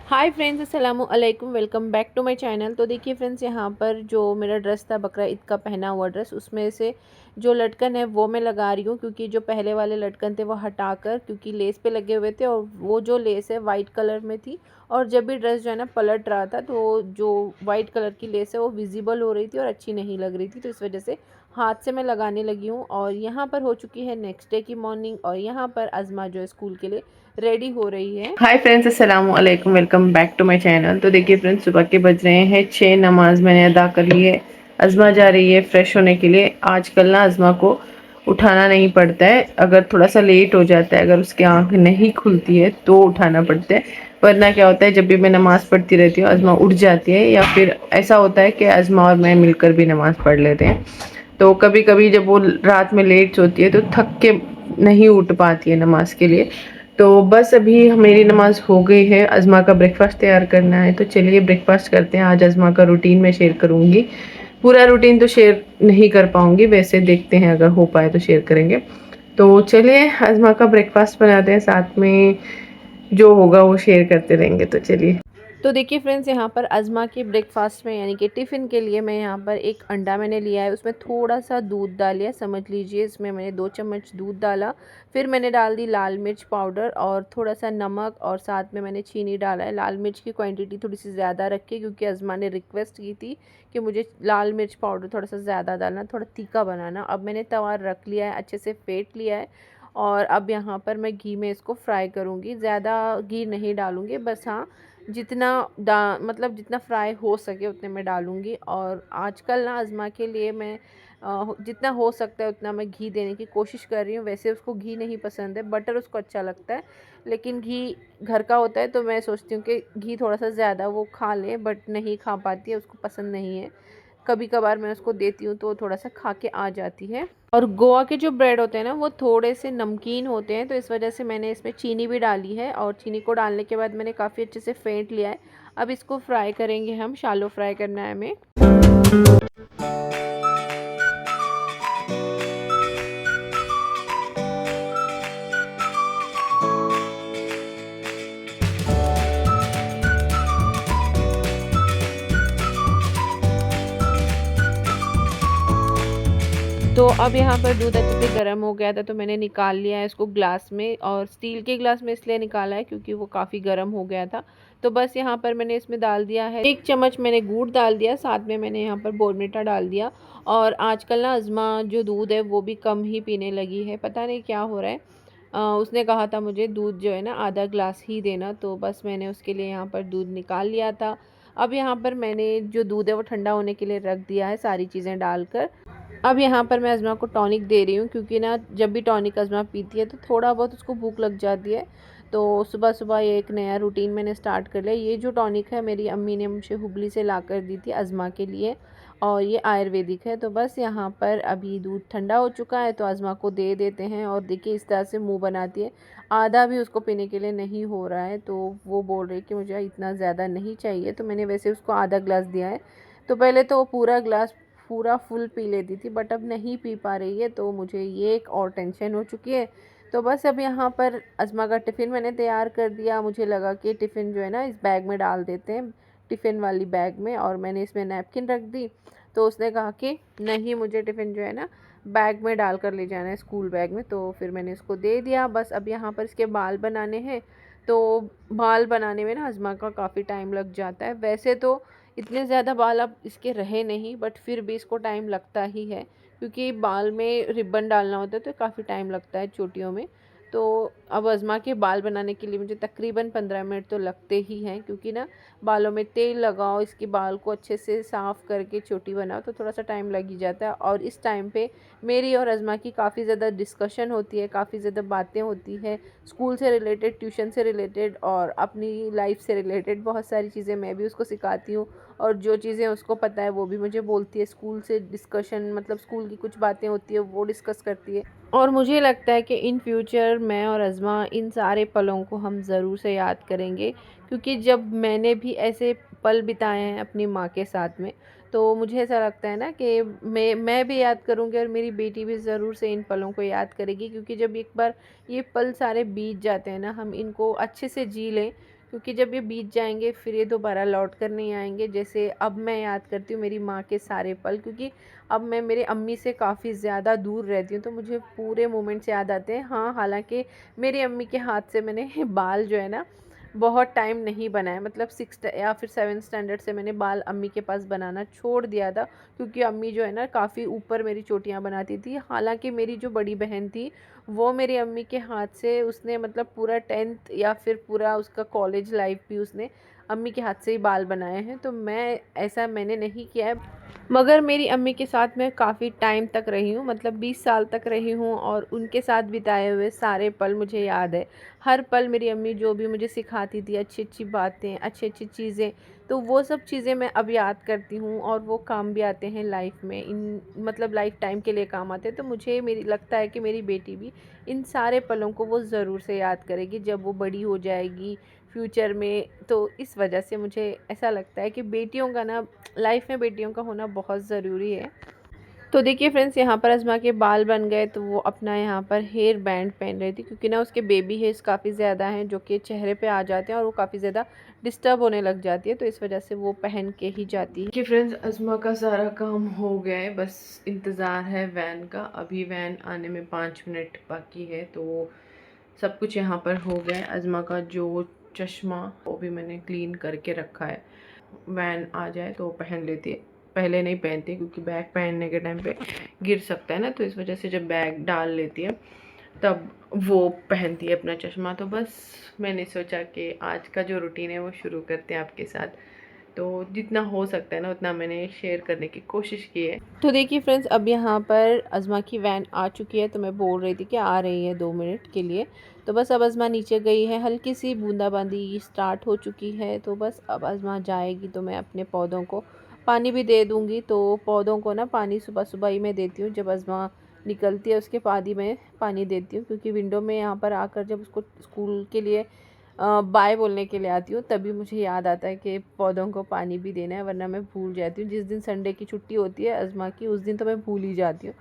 हाय friends, अस्सलाम वालेकुम। Welcome back to my channel. तो देखिए फ्रेंड्स, यहाँ पर जो मेरा ड्रेस था बकरा ईद का पहना हुआ ड्रेस, उसमें से जो लटकन है वो मैं लगा रही हूँ, क्योंकि जो पहले वाले लटकन थे वो हटाकर, क्योंकि लेस पे लगे हुए थे और वो जो लेस है वाइट कलर में थी। और जब भी ड्रेस जो है ना पलट रहा था तो जो वाइट कलर की लेस है वो विजिबल हो रही थी और अच्छी नहीं लग रही थी, तो इस वजह से हाथ से मैं लगाने लगी हूँ। और यहाँ पर हो चुकी है नेक्स्ट डे की मॉर्निंग, और यहाँ पर अज़मा जो है स्कूल के लिए रेडी हो रही है। हाय फ्रेंड्स, अस्सलाम वालेकुम। Welcome back to my channel. तो देखिए फ्रेंड्स, सुबह के बज रहे हैं 6। नमाज मैंने अदा कर ली है। अज़मा जा रही है फ्रेश होने के लिए। आजकल ना अज़मा को उठाना नहीं पड़ता है, अगर थोड़ा सा लेट हो जाता है, अगर उसकी आंख नहीं खुलती है तो उठाना पड़ता है। वरना क्या होता है, जब भी मैं नमाज़ पढ़ती रहती हूँ अज़मा उठ जाती है, या फिर ऐसा होता है कि अज़मा और मैं मिलकर भी नमाज़ पढ़ लेते हैं। तो कभी कभी जब वो रात में लेट सोती है तो थक के नहीं उठ पाती है नमाज के लिए। तो बस अभी मेरी नमाज हो गई है। अज़मा का ब्रेकफास्ट तैयार करना है, तो चलिए ब्रेकफास्ट करते हैं। आज अज़मा का रूटीन मैं शेयर करूँगी। पूरा रूटीन तो शेयर नहीं कर पाऊँगी, वैसे देखते हैं अगर हो पाए तो शेयर करेंगे। तो चलिए अज़मा का ब्रेकफास्ट बनाते हैं, साथ में जो होगा वो शेयर करते रहेंगे। तो चलिए। तो देखिए फ्रेंड्स, यहाँ पर अज़मा के ब्रेकफास्ट में यानी कि टिफ़िन के लिए मैं यहाँ पर एक अंडा मैंने लिया है, उसमें थोड़ा सा दूध डालिए, समझ लीजिए इसमें मैंने 2 चम्मच दूध डाला। फिर मैंने डाल दी लाल मिर्च पाउडर और थोड़ा सा नमक, और साथ में मैंने चीनी डाला है। लाल मिर्च की क्वांटिटी थोड़ी सी ज़्यादा रखी, क्योंकि अज़मा ने रिक्वेस्ट की थी कि मुझे लाल मिर्च पाउडर थोड़ा सा ज़्यादा डालना, थोड़ा तीखा बनाना। अब मैंने तवा रख लिया है, अच्छे से फेंट लिया है, और अब यहाँ पर मैं घी में इसको फ्राई करूँगी। ज़्यादा घी नहीं डालूँगी, बस हाँ जितना मतलब जितना फ्राई हो सके उतने मैं डालूँगी। और आजकल ना अज़मा के लिए मैं जितना हो सकता है उतना मैं घी देने की कोशिश कर रही हूँ। वैसे उसको घी नहीं पसंद है, बटर उसको अच्छा लगता है, लेकिन घी घर का होता है तो मैं सोचती हूँ कि घी थोड़ा सा ज़्यादा वो खा ले, बट नहीं खा पाती है, उसको पसंद नहीं है। कभी कभार मैं उसको देती हूँ तो थोड़ा सा खा के आ जाती है। और गोवा के जो ब्रेड होते हैं ना वो थोड़े से नमकीन होते हैं, तो इस वजह से मैंने इसमें चीनी भी डाली है, और चीनी को डालने के बाद मैंने काफ़ी अच्छे से फेंट लिया है। अब इसको फ्राई करेंगे हम, शैलो फ्राई करना है हमें। तो अब यहाँ पर दूध अच्छे से गर्म हो गया था, तो मैंने निकाल लिया है इसको ग्लास में, और स्टील के ग्लास में इसलिए निकाला है क्योंकि वो काफ़ी गर्म हो गया था। तो बस यहाँ पर मैंने इसमें डाल दिया है 1 चम्मच मैंने गुड़ डाल दिया, साथ में मैंने यहाँ पर बोर्नविटा डाल दिया। और आजकल ना अज़मा जो दूध है वो भी कम ही पीने लगी है, पता नहीं क्या हो रहा है। उसने कहा था मुझे दूध जो है ना आधा ग्लास ही देना, तो बस मैंने उसके लिए यहाँ पर दूध निकाल लिया था। अब यहाँ पर मैंने जो दूध है वो ठंडा होने के लिए रख दिया है सारी चीज़ें डालकर। अब यहाँ पर मैं अज़मा को टॉनिक दे रही हूँ, क्योंकि ना जब भी टॉनिक अज़मा पीती है तो थोड़ा बहुत उसको भूख लग जाती है। तो सुबह सुबह ये एक नया रूटीन मैंने स्टार्ट कर लिया। ये जो टॉनिक है मेरी अम्मी ने मुझे हुबली से ला कर दी थी अज़मा के लिए, और ये आयुर्वेदिक है। तो बस यहाँ पर अभी दूध ठंडा हो चुका है तो अज़मा को दे देते हैं, और देखिए इस तरह से मुँह बनाती है। आधा भी उसको पीने के लिए नहीं हो रहा है, तो वो बोल रही है कि मुझे इतना ज़्यादा नहीं चाहिए, तो मैंने वैसे उसको आधा ग्लास दिया है। तो पहले तो वो पूरा ग्लास पूरा फुल पी लेती थी, बट अब नहीं पी पा रही है, तो मुझे ये एक और टेंशन हो चुकी है। तो बस अब यहाँ पर अज़मा का टिफ़िन मैंने तैयार कर दिया। मुझे लगा कि टिफ़िन जो है ना इस बैग में डाल देते हैं, टिफ़िन वाली बैग में, और मैंने इसमें नैपकिन रख दी। तो उसने कहा कि नहीं, मुझे टिफ़िन जो है ना बैग में डाल कर ले जाना है, स्कूल बैग में। तो फिर मैंने इसको दे दिया। बस अब यहाँ पर इसके बाल बनाने हैं, तो बाल बनाने में ना अज़मा का काफ़ी टाइम लग जाता है। वैसे तो इतने ज़्यादा बाल अब इसके रहे नहीं, बट फिर भी इसको टाइम लगता ही है, क्योंकि बाल में रिबन डालना होता है तो काफ़ी टाइम लगता है चोटियों में। तो अब अज़मा के बाल बनाने के लिए मुझे तकरीबन 15 मिनट तो लगते ही हैं, क्योंकि ना बालों में तेल लगाओ, इसके बाल को अच्छे से साफ़ करके चोटी बनाओ, तो थोड़ा सा टाइम लग ही जाता है। और इस टाइम पे मेरी और अज़मा की काफ़ी ज़्यादा डिस्कशन होती है, काफ़ी ज़्यादा बातें होती है, स्कूल से रिलेटेड, ट्यूशन से रिलेटेड, और अपनी लाइफ से रिलेटेड बहुत सारी चीज़ें मैं भी उसको सिखाती हूँ, और जो चीज़ें उसको पता है वो भी मुझे बोलती है। स्कूल से डिस्कशन, मतलब स्कूल की कुछ बातें होती है वो डिस्कस करती है। और मुझे लगता है कि इन फ्यूचर मैं और अज़मा इन सारे पलों को हम ज़रूर से याद करेंगे, क्योंकि जब मैंने भी ऐसे पल बिताए हैं अपनी माँ के साथ में, तो मुझे ऐसा लगता है ना कि मैं भी याद करूँगी, और मेरी बेटी भी ज़रूर से इन पलों को याद करेगी, क्योंकि जब एक बार ये पल सारे बीत जाते हैं ना, हम इनको अच्छे से जी लें, क्योंकि जब ये बीत जाएंगे फिर ये दोबारा लौट कर नहीं आएंगे। जैसे अब मैं याद करती हूँ मेरी माँ के सारे पल, क्योंकि अब मैं मेरे अम्मी से काफ़ी ज़्यादा दूर रहती हूँ, तो मुझे पूरे मोमेंट्स याद आते हैं। हाँ, हालांकि मेरी अम्मी के हाथ से मैंने बाल जो है ना बहुत टाइम नहीं बनाया, मतलब 6 या फिर 7 स्टैंडर्ड से मैंने बाल अम्मी के पास बनाना छोड़ दिया था, क्योंकि अम्मी जो है ना काफ़ी ऊपर मेरी चोटियाँ बनाती थी। हालांकि मेरी जो बड़ी बहन थी वो मेरी अम्मी के हाथ से, उसने मतलब पूरा 10th या फिर पूरा उसका कॉलेज लाइफ भी उसने अम्मी के हाथ से ही बाल बनाए हैं। तो मैं ऐसा मैंने नहीं किया है, मगर मेरी अम्मी के साथ मैं काफ़ी टाइम तक रही हूँ, मतलब 20 साल तक रही हूँ, और उनके साथ बिताए हुए सारे पल मुझे याद है। हर पल मेरी अम्मी जो भी मुझे सिखाती थी, अच्छी अच्छी बातें, अच्छी अच्छी चीज़ें, तो वो सब चीज़ें मैं अब याद करती हूँ और वो काम भी आते हैं लाइफ में, इन मतलब लाइफ टाइम के लिए काम आते हैं। तो मुझे मेरी लगता है कि मेरी बेटी भी इन सारे पलों को वो ज़रूर से याद करेगी जब वो बड़ी हो जाएगी फ्यूचर में। तो इस वजह से मुझे ऐसा लगता है कि बेटियों का ना, लाइफ में बेटियों का होना बहुत ज़रूरी है। तो देखिए फ्रेंड्स, यहाँ पर अज़मा के बाल बन गए, तो वो अपना यहाँ पर हेयर बैंड पहन रही थी, क्योंकि ना उसके बेबी हेयर्स काफ़ी ज़्यादा हैं जो कि चेहरे पे आ जाते हैं और वो काफ़ी ज़्यादा डिस्टर्ब होने लग जाती है, तो इस वजह से वो पहन के ही जाती है। कि फ्रेंड्स अज़मा का सारा काम हो गया है, बस इंतज़ार है वैन का। अभी वैन आने में 5 मिनट बाकी है, तो सब कुछ यहाँ पर हो गया है। अज़मा का जो चश्मा वो भी मैंने क्लीन करके रखा है, वैन आ जाए तो पहन लेती है। पहले नहीं पहनती क्योंकि बैग पहनने के टाइम पे गिर सकता है ना, तो इस वजह से जब बैग डाल लेती है तब वो पहनती है अपना चश्मा। तो बस मैंने सोचा कि आज का जो रूटीन है वो शुरू करते हैं आपके साथ, तो जितना हो सकता है ना उतना मैंने शेयर करने की कोशिश की है। तो देखिए फ्रेंड्स, अब यहाँ पर अज़मा की वैन आ चुकी है, तो मैं बोल रही थी कि आ रही है 2 मिनट के लिए। तो बस अब अज़मा नीचे गई है, हल्की सी बूंदाबांदी स्टार्ट हो चुकी है, तो बस अब अज़मा जाएगी तो मैं अपने पौधों को पानी भी दे दूँगी। तो पौधों को ना पानी सुबह सुबह ही मैं देती हूँ, जब अज़मा निकलती है उसके बाद ही मैं पानी देती हूँ, क्योंकि विंडो में यहाँ पर आकर जब उसको स्कूल के लिए बाय बोलने के लिए आती हूँ तभी मुझे याद आता है कि पौधों को पानी भी देना है, वरना मैं भूल जाती हूँ। जिस दिन संडे की छुट्टी होती है अज़मा की, उस दिन तो मैं भूल ही जाती हूँ।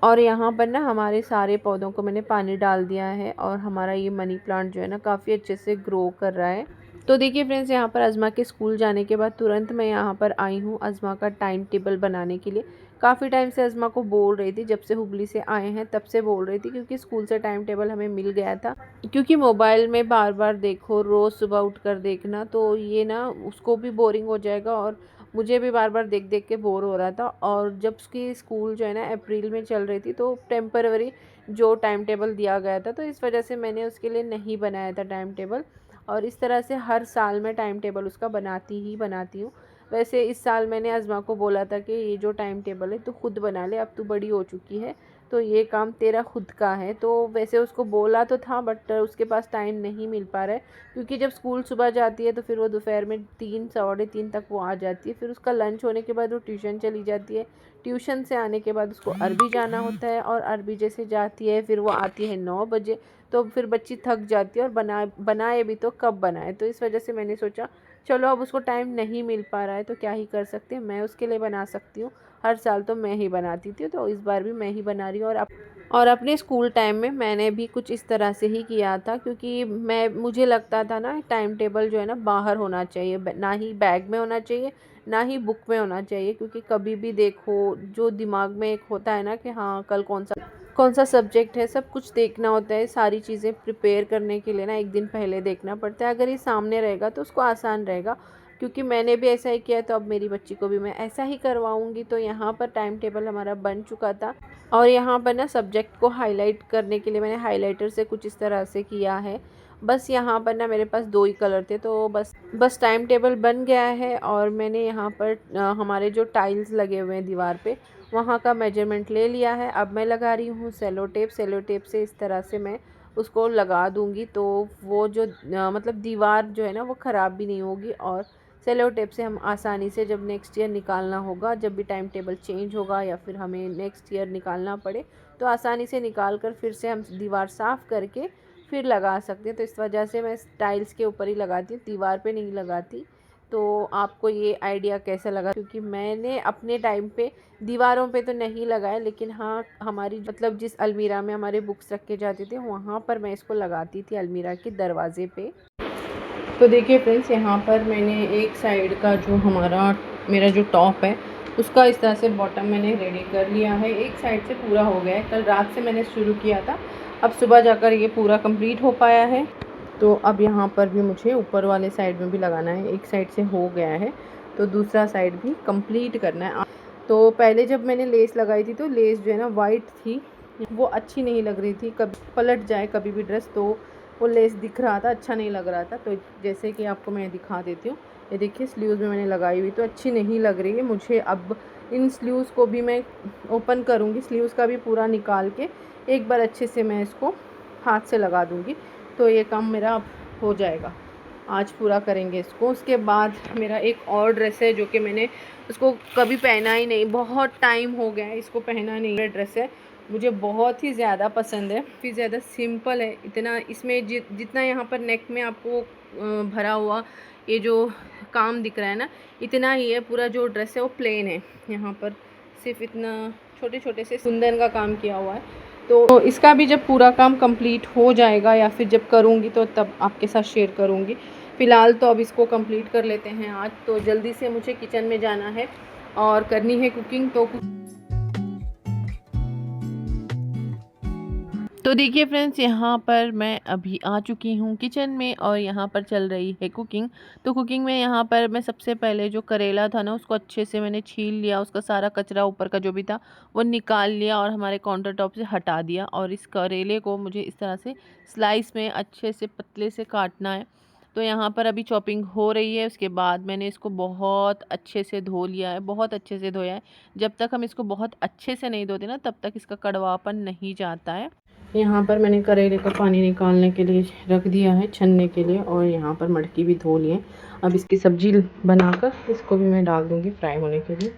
और यहाँ पर ना हमारे सारे पौधों को मैंने पानी डाल दिया है, और हमारा ये मनी प्लांट जो है ना काफ़ी अच्छे से ग्रो कर रहा है। तो देखिए फ्रेंड्स, यहाँ पर अज़मा के स्कूल जाने के बाद तुरंत मैं यहाँ पर आई हूँ अज़मा का टाइम टेबल बनाने के लिए। काफ़ी टाइम से अज़मा को बोल रही थी, जब से हुबली से आए हैं तब से बोल रही थी, क्योंकि स्कूल से टाइम टेबल हमें मिल गया था। क्योंकि मोबाइल में बार बार देखो, रोज़ सुबह उठकर देखना, तो ये ना उसको भी बोरिंग हो जाएगा और मुझे भी बार बार देख देख के बोर हो रहा था। और जब उसकी स्कूल जो है ना अप्रैल में चल रही थी, तो टेम्पररी जो टाइम टेबल दिया गया था, तो इस वजह से मैंने उसके लिए नहीं बनाया था टाइम टेबल। और इस तरह से हर साल मैं टाइम टेबल उसका बनाती हूँ। वैसे इस साल मैंने अज़मा को बोला था कि ये जो टाइम टेबल है तो खुद बना ले, अब तू बड़ी हो चुकी है तो ये काम तेरा खुद का है। तो वैसे उसको बोला तो था, बट उसके पास टाइम नहीं मिल पा रहा है, क्योंकि जब स्कूल सुबह जाती है तो फिर वो दोपहर में 3 साढ़े 3 तक वो आ जाती है। फिर उसका लंच होने के बाद वो ट्यूशन चली जाती है। ट्यूशन से आने के बाद उसको अरबी जाना होता है, और अरबी जैसे जाती है फिर वो आती है 9 बजे। तो फिर बच्ची थक जाती है, और बनाए भी तो कब बनाए। तो इस वजह से मैंने सोचा चलो, अब उसको टाइम नहीं मिल पा रहा है तो क्या ही कर सकते हैं, मैं उसके लिए बना सकती हूँ। हर साल तो मैं ही बनाती थी, तो इस बार भी मैं ही बना रही हूँ। और अपने स्कूल टाइम में मैंने भी कुछ इस तरह से ही किया था, क्योंकि मुझे लगता था ना टाइम टेबल जो है ना बाहर होना चाहिए, ना ही बैग में होना चाहिए, ना ही बुक में होना चाहिए। क्योंकि कभी भी देखो, जो दिमाग में एक होता है ना कि हाँ कल कौन सा सब्जेक्ट है, सब कुछ देखना होता है। सारी चीज़ें प्रिपेयर करने के लिए ना एक दिन पहले देखना पड़ता है। अगर ये सामने रहेगा तो उसको आसान रहेगा, क्योंकि मैंने भी ऐसा ही किया, तो अब मेरी बच्ची को भी मैं ऐसा ही करवाऊँगी। तो यहाँ पर टाइम टेबल हमारा बन चुका था, और यहाँ पर ना सब्जेक्ट को हाईलाइट करने के लिए मैंने हाईलाइटर से कुछ इस तरह से किया है। बस यहाँ पर ना मेरे पास 2 ही कलर थे, तो बस टाइम टेबल बन गया है। और मैंने यहाँ पर हमारे जो टाइल्स लगे हुए हैं दीवार पे, वहाँ का मेजरमेंट ले लिया है। अब मैं लगा रही हूँ सेलो टेप से इस तरह से मैं उसको लगा दूँगी, तो वो जो मतलब दीवार जो है ना वो ख़राब भी नहीं होगी। और सेलो टेप से हम आसानी से जब नेक्स्ट ईयर निकालना होगा, जब भी टाइम टेबल चेंज होगा या फिर हमें नेक्स्ट ईयर निकालना पड़े, तो आसानी से निकाल कर फिर से हम दीवार साफ़ करके फिर लगा सकते हैं। तो इस वजह से मैं टाइल्स के ऊपर ही लगाती हूँ, दीवार पे नहीं लगाती। तो आपको ये आइडिया कैसा लगा? क्योंकि मैंने अपने टाइम पे दीवारों पे तो नहीं लगाया, लेकिन हाँ हमारी मतलब जिस अलमीरा में हमारे बुक्स रखे जाते थे वहाँ पर मैं इसको लगाती थी, अलमीरा के दरवाजे पे। तो देखिए फ्रेंड्स, यहाँ पर मैंने एक साइड का जो मेरा जो टॉप है उसका इस तरह से बॉटम मैंने रेडी कर लिया है। एक साइड से पूरा हो गया है, कल रात से मैंने शुरू किया था, अब सुबह जाकर ये पूरा कंप्लीट हो पाया है। तो अब यहाँ पर भी मुझे ऊपर वाले साइड में भी लगाना है। एक साइड से हो गया है तो दूसरा साइड भी कंप्लीट करना है। तो पहले जब मैंने लेस लगाई थी तो लेस जो है ना वाइट थी, वो अच्छी नहीं लग रही थी, कभी पलट जाए कभी भी ड्रेस तो वो लेस दिख रहा था, अच्छा नहीं लग रहा था। तो जैसे कि आपको मैं दिखा देती हूँ, ये देखिए स्लीव्स में मैंने लगाई हुई तो अच्छी नहीं लग रही है मुझे। अब इन स्लीव्स को भी मैं ओपन करूँगी, स्लीव्स का भी पूरा निकाल के एक बार अच्छे से मैं इसको हाथ से लगा दूँगी, तो ये काम मेरा अब हो जाएगा। आज पूरा करेंगे इसको। उसके बाद मेरा एक और ड्रेस है जो कि मैंने उसको कभी पहना ही नहीं, बहुत टाइम हो गया है इसको पहना नहीं। ये ड्रेस है, मुझे बहुत ही ज़्यादा पसंद है, काफ़ी ज़्यादा सिंपल है। इतना इसमें जितना यहाँ पर नेक में आपको भरा हुआ ये जो काम दिख रहा है ना, इतना ही है। पूरा जो ड्रेस है वो प्लेन है, यहाँ पर सिर्फ इतना छोटे छोटे से कुंदन का काम किया हुआ है। तो इसका भी जब पूरा काम कंप्लीट हो जाएगा या फिर जब करूँगी तो तब आपके साथ शेयर करूँगी। फ़िलहाल तो अब इसको कंप्लीट कर लेते हैं आज। तो जल्दी से मुझे किचन में जाना है और करनी है कुकिंग। तो देखिए फ्रेंड्स, यहाँ पर मैं अभी आ चुकी हूँ किचन में और यहाँ पर चल रही है कुकिंग। तो कुकिंग में यहाँ पर मैं सबसे पहले जो करेला था ना उसको अच्छे से मैंने छील लिया, उसका सारा कचरा ऊपर का जो भी था वो निकाल लिया और हमारे काउंटर टॉप से हटा दिया। और इस करेले को मुझे इस तरह से स्लाइस में अच्छे से पतले से काटना है। तो यहाँ पर अभी चॉपिंग हो रही है। उसके बाद मैंने इसको बहुत अच्छे से धो लिया है, बहुत अच्छे से धोया है। जब तक हम इसको बहुत अच्छे से नहीं धोते ना तब तक इसका कड़वापन नहीं जाता है। यहाँ पर मैंने करेले का पानी निकालने के लिए रख दिया है, छनने के लिए, और यहाँ पर मटकी भी धो लिए। अब इसकी सब्जी बनाकर इसको भी मैं डाल दूँगी फ्राई होने के लिए।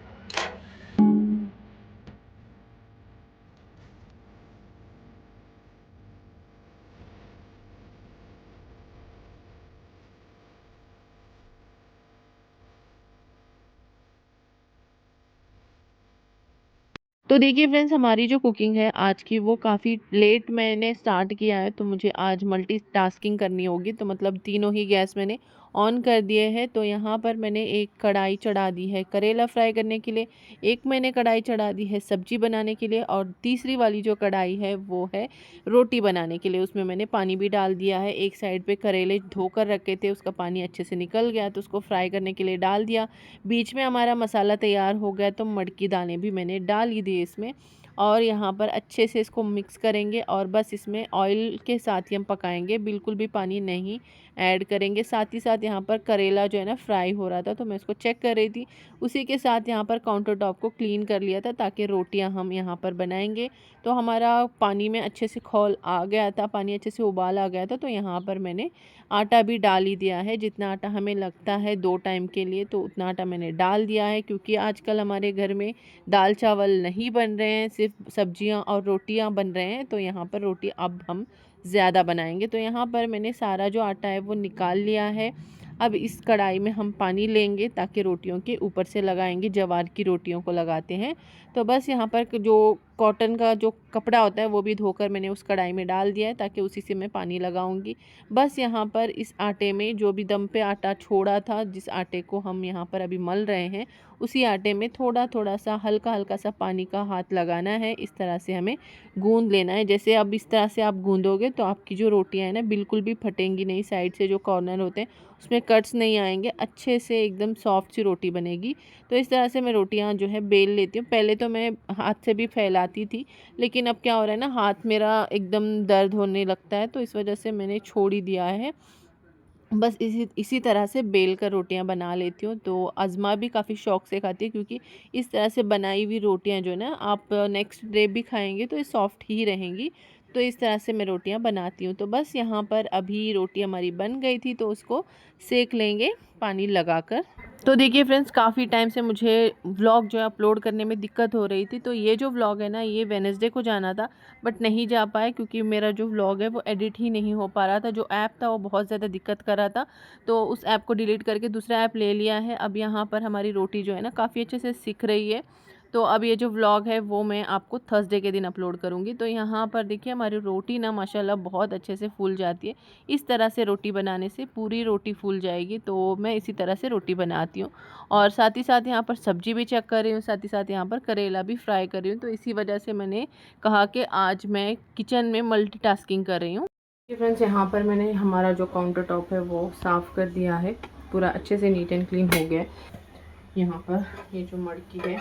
तो देखिए फ्रेंड्स, हमारी जो कुकिंग है आज की वो काफ़ी लेट मैंने स्टार्ट किया है, तो मुझे आज मल्टीटास्किंग करनी होगी। तो मतलब तीनों ही गैस मैंने ऑन कर दिए हैं। तो यहाँ पर मैंने एक कढ़ाई चढ़ा दी है करेला फ्राई करने के लिए, एक मैंने कढ़ाई चढ़ा दी है सब्जी बनाने के लिए, और तीसरी वाली जो कढ़ाई है वो है रोटी बनाने के लिए। उसमें मैंने पानी भी डाल दिया है। एक साइड पे करेले धोकर रखे थे, उसका पानी अच्छे से निकल गया तो उसको फ्राई करने के लिए डाल दिया। बीच में हमारा मसाला तैयार हो गया तो मटकी दाने भी मैंने डाल ही दिए इसमें, और यहाँ पर अच्छे से इसको मिक्स करेंगे और बस इसमें ऑयल के साथ ही हम पकाएंगे, बिल्कुल भी पानी नहीं ऐड करेंगे। साथ ही साथ यहाँ पर करेला जो है ना फ्राई हो रहा था तो मैं इसको चेक कर रही थी, उसी के साथ यहाँ पर काउंटर टॉप को क्लीन कर लिया था ताकि रोटियाँ हम यहाँ पर बनाएंगे। तो हमारा पानी में अच्छे से खौल आ गया था, पानी अच्छे से उबाल आ गया था। तो यहाँ पर मैंने आटा भी डाल ही दिया है, जितना आटा हमें लगता है 2 टाइम के लिए तो उतना आटा मैंने डाल दिया है, क्योंकि आजकल हमारे घर में दाल चावल नहीं बन रहे हैं, सिर्फ सब्जियां और रोटियां बन रहे हैं। तो यहाँ पर रोटी अब हम ज़्यादा बनाएंगे। तो यहाँ पर मैंने सारा जो आटा है वो निकाल लिया है। अब इस कढ़ाई में हम पानी लेंगे ताकि रोटियों के ऊपर से लगाएंगे, ज्वार की रोटियों को लगाते हैं। तो बस यहाँ पर जो कॉटन का जो कपड़ा होता है वो भी धोकर मैंने उस कढ़ाई में डाल दिया है ताकि उसी से मैं पानी लगाऊंगी। बस यहाँ पर इस आटे में जो भी दम पे आटा छोड़ा था, जिस आटे को हम यहाँ पर अभी मल रहे हैं, उसी आटे में थोड़ा थोड़ा सा हल्का हल्का सा पानी का हाथ लगाना है। इस तरह से हमें गूंद लेना है। जैसे अब इस तरह से आप गूंदोगे तो आपकी जो रोटियां हैं ना बिल्कुल भी फटेंगी नहीं, साइड से जो कॉर्नर होते हैं उसमें कट्स नहीं आएंगे, अच्छे से एकदम सॉफ्ट सी रोटी बनेगी। तो इस तरह से मैं रोटियां जो है बेल लेती हूँ। पहले तो मैं हाथ से भी फैलाती थी, लेकिन अब क्या हो रहा है ना, हाथ मेरा एकदम दर्द होने लगता है, तो इस वजह से मैंने छोड़ ही दिया है। बस इसी तरह से बेल कर रोटियां बना लेती हूँ। तो अज़मा भी काफ़ी शौक से खाती है, क्योंकि इस तरह से बनाई हुई रोटियां जो है ना आप नेक्स्ट डे भी खाएंगे तो ये सॉफ्ट ही रहेंगी। तो इस तरह से मैं रोटियां बनाती हूँ। तो बस यहाँ पर अभी रोटी हमारी बन गई थी तो उसको सेक लेंगे पानी लगाकर। तो देखिए फ्रेंड्स, काफ़ी टाइम से मुझे व्लॉग जो है अपलोड करने में दिक्कत हो रही थी। तो ये जो व्लॉग है ना, ये वेडनेसडे को जाना था बट नहीं जा पाया, क्योंकि मेरा जो व्लॉग है वो एडिट ही नहीं हो पा रहा था। जो ऐप था वो बहुत ज़्यादा दिक्कत कर रहा था, तो उस ऐप को डिलीट करके दूसरा ऐप ले लिया है। अब यहाँ पर हमारी रोटी जो है ना काफ़ी अच्छे से सिक रही है। तो अब ये जो व्लॉग है वो मैं आपको थर्सडे के दिन अपलोड करूँगी। तो यहाँ पर देखिए हमारी रोटी ना माशाल्लाह बहुत अच्छे से फूल जाती है। इस तरह से रोटी बनाने से पूरी रोटी फूल जाएगी, तो मैं इसी तरह से रोटी बनाती हूँ। और साथ ही साथ यहाँ पर सब्जी भी चेक कर रही हूँ, साथ ही साथ यहाँ पर करेला भी फ्राई कर रही हूँ। तो इसी वजह से मैंने कहा कि आज मैं किचन में मल्टीटास्किंग कर रही हूँ। फ्रेंड्स, यहाँ पर मैंने हमारा जो काउंटर टॉप है वो साफ़ कर दिया है, पूरा अच्छे से नीट एंड क्लीन हो गया है। यहाँ पर ये जो मड़की है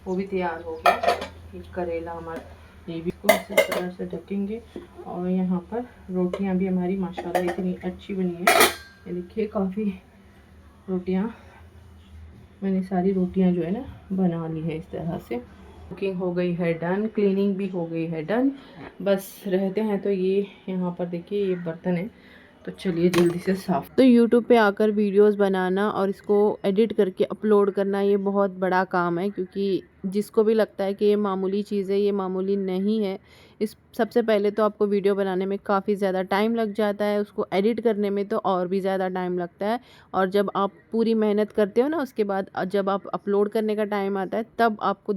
वो भी तैयार हो गया। ये करेला हमारा, ये भी को इस तरह से ढकेंगे। और यहाँ पर रोटियाँ भी हमारी माशाल्लाह इतनी अच्छी बनी है। ये देखिए काफ़ी रोटियाँ, मैंने सारी रोटियाँ जो है ना बना ली है इस तरह से। कुकिंग हो गई है डन, क्लीनिंग भी हो गई है डन। बस रहते हैं तो ये यहाँ पर देखिए ये बर्तन है, तो चलिए जल्दी से साफ़। तो यूट्यूब पे आकर वीडियोस बनाना और इसको एडिट करके अपलोड करना ये बहुत बड़ा काम है, क्योंकि जिसको भी लगता है कि ये मामूली चीज़ है, ये मामूली नहीं है। इस सबसे पहले तो आपको वीडियो बनाने में काफ़ी ज़्यादा टाइम लग जाता है, उसको एडिट करने में तो और भी ज़्यादा टाइम लगता है। और जब आप पूरी मेहनत करते हो ना, उसके बाद जब आप अपलोड करने का टाइम आता है तब आपको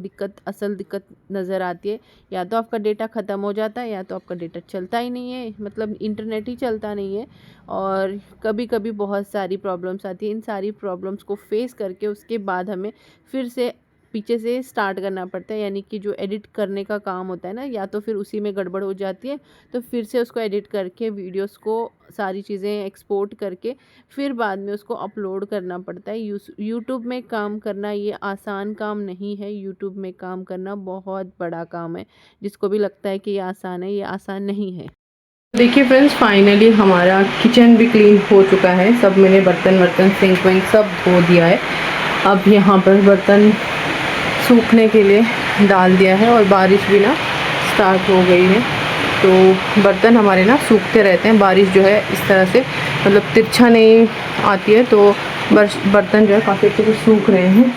असल दिक्कत नज़र आती है। या तो आपका डेटा ख़त्म हो जाता है या तो आपका डेटा चलता ही नहीं है, मतलब इंटरनेट ही चलता नहीं है। और कभी कभी बहुत सारी प्रॉब्लम्स आती है। इन सारी प्रॉब्लम्स को फेस करके उसके बाद हमें फिर से पीछे से स्टार्ट करना पड़ता है, यानी कि जो एडिट करने का काम होता है ना, या तो फिर उसी में गड़बड़ हो जाती है, तो फिर से उसको एडिट करके वीडियोस को सारी चीज़ें एक्सपोर्ट करके फिर बाद में उसको अपलोड करना पड़ता है। यूट्यूब में काम करना ये आसान काम नहीं है। यूट्यूब में काम करना बहुत बड़ा काम है। जिसको भी लगता है कि ये आसान है, ये आसान नहीं है। देखिए फ्रेंड्स, फाइनली हमारा किचन भी क्लीन हो चुका है। सब मैंने बर्तन सिंक विंक सब धो दिया है। अब यहाँ पर बर्तन सूखने के लिए डाल दिया है और बारिश भी ना स्टार्ट हो गई है, तो बर्तन हमारे ना सूखते रहते हैं। बारिश जो है इस तरह से मतलब तिरछा नहीं आती है, तो बर्तन जो है काफ़ी अच्छे से सूख रहे हैं।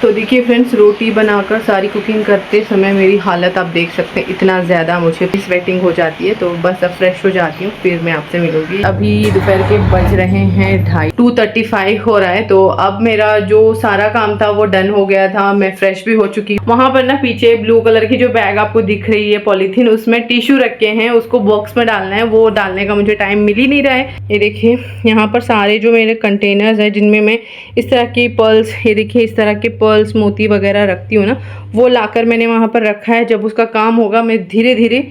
तो देखिए फ्रेंड्स, रोटी बनाकर सारी कुकिंग करते समय मेरी हालत आप देख सकते हैं, इतना ज़्यादा मुझे स्वेटिंग हो जाती है। तो बस अब फ्रेश हो जाती हूँ, फिर मैं आपसे मिलूंगी। अभी दोपहर के बज रहे हैं 2:35 हो रहा है। तो अब मेरा जो सारा काम था वो डन हो गया था, मैं फ्रेश भी हो चुकी। वहाँ पर ना पीछे ब्लू कलर की जो बैग आपको दिख रही है पॉलीथीन, उसमें टिश्यू रखे हैं, उसको बॉक्स में डालना है। वो डालने का मुझे टाइम मिल ही नहीं रहा है। ये देखिए यहाँ पर सारे जो मेरे कंटेनर्स है जिनमें मैं इस तरह की पर्ल्स, ये देखिए इस तरह के पर्ल्स मोती वगैरह रखती हूँ ना, वो लाकर मैंने वहाँ पर रखा है। जब उसका काम होगा मैं धीरे धीरे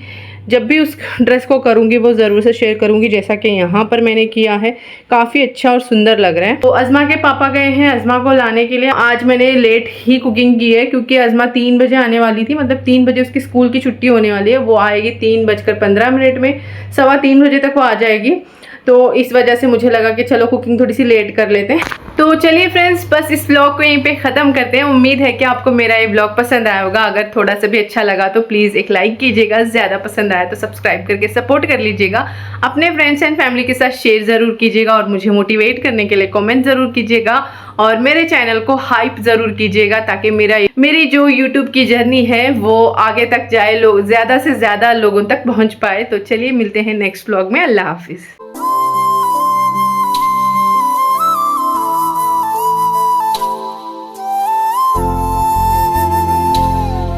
जब भी उस ड्रेस को करूँगी वो ज़रूर से शेयर करूँगी, जैसा कि यहाँ पर मैंने किया है। काफ़ी अच्छा और सुंदर लग रहा है। तो अज़मा के पापा गए हैं अज़मा को लाने के लिए। आज मैंने लेट ही कुकिंग की है, क्योंकि अज़मा 3 बजे आने वाली थी, मतलब 3 बजे उसकी स्कूल की छुट्टी होने वाली है। वो आएगी 3:15 में, 2:15 बजे तक वो आ जाएगी। तो इस वजह से मुझे लगा कि चलो कुकिंग थोड़ी सी लेट कर लेते हैं। तो चलिए फ्रेंड्स, बस इस व्लॉग को यहीं पे ख़त्म करते हैं। उम्मीद है कि आपको मेरा ये व्लॉग पसंद आया होगा। अगर थोड़ा सा भी अच्छा लगा तो प्लीज़ एक लाइक कीजिएगा, ज़्यादा पसंद आया तो सब्सक्राइब करके सपोर्ट कर लीजिएगा। अपने फ्रेंड्स एंड फैमिली के साथ शेयर ज़रूर कीजिएगा और मुझे मोटिवेट करने के लिए कमेंट ज़रूर कीजिएगा। और मेरे चैनल को हाइप ज़रूर कीजिएगा, ताकि मेरी जो यूट्यूब की जर्नी है वो आगे तक जाए, लोग ज़्यादा से ज़्यादा लोगों तक पहुँच पाए। तो चलिए मिलते हैं नेक्स्ट व्लॉग में। अल्लाह हाफिज़।